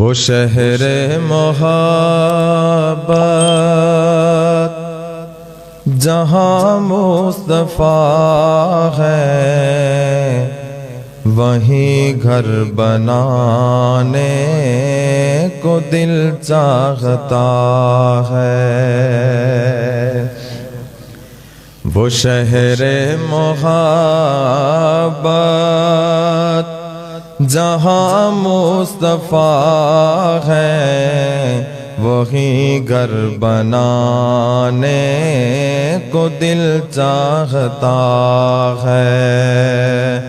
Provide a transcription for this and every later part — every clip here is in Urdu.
وہ شہر محبت جہاں مصطفیٰ ہے، وہیں گھر بنانے کو دل چاہتا ہے۔ وہ شہر محبت جہاں مصطفیٰ ہے، وہیں گھر بنانے کو دل چاہتا ہے۔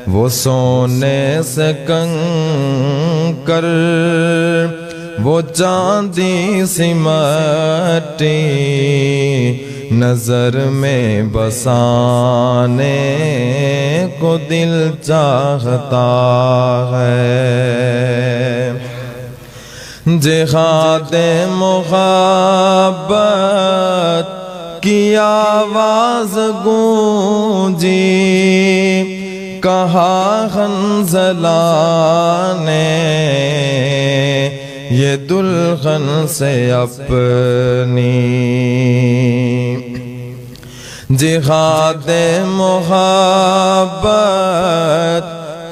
وہ سونے سے کنکر، وہ چاندی سی مٹی نظر میں بسانے کو دل چاہتا ہے۔ جہاد محبت کی آواز گونجی، کہا حنظلہ نے یہ دلہن سے اپنی۔ جہاد محبت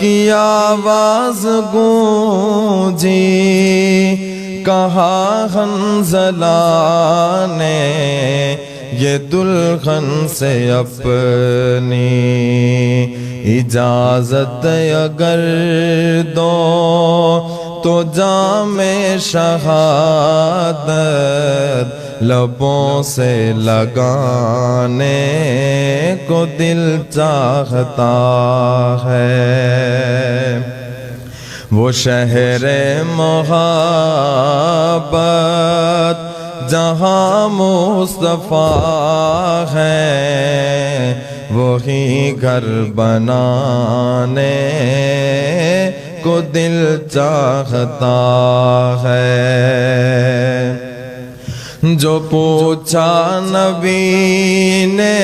کی آواز گونجی، کہا حنظلہ نے یہ دلہن سے اپنی۔ اجازت اگر دو تو جام شہادت لبوں سے لگانے کو دل چاہتا ہے۔ وہ شہر محبت جہاں مصطفیٰ ہے، وہیں گھر بنانے کو دل چاہتا ہے۔ جو پوچھا نبی نے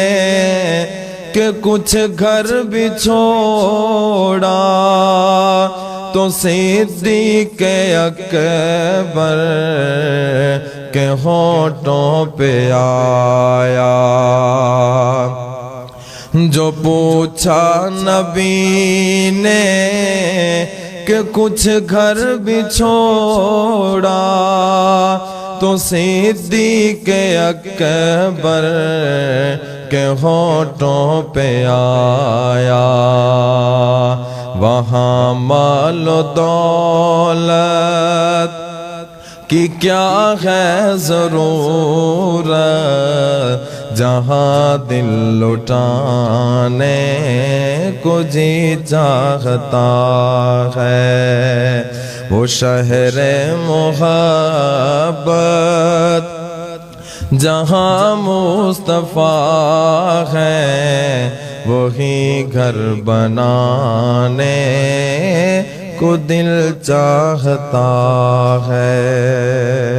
کہ کچھ گھر بھی چھوڑا، تو صدیق اکبر کے ہونٹوں پہ آیا۔ جو پوچھا نبی نے کہ کچھ گھر بھی چھوڑا، تو صدیق اکبر کے ہونٹوں پہ آیا۔ وہاں مال و دولت کی کیا ہے ضرورت، جہاں دل لٹانے کو جی چاہتا ہے۔ وہ شہر محبت جہاں مصطفیٰ ہے، وہیں گھر بنانے کو دل چاہتا ہے۔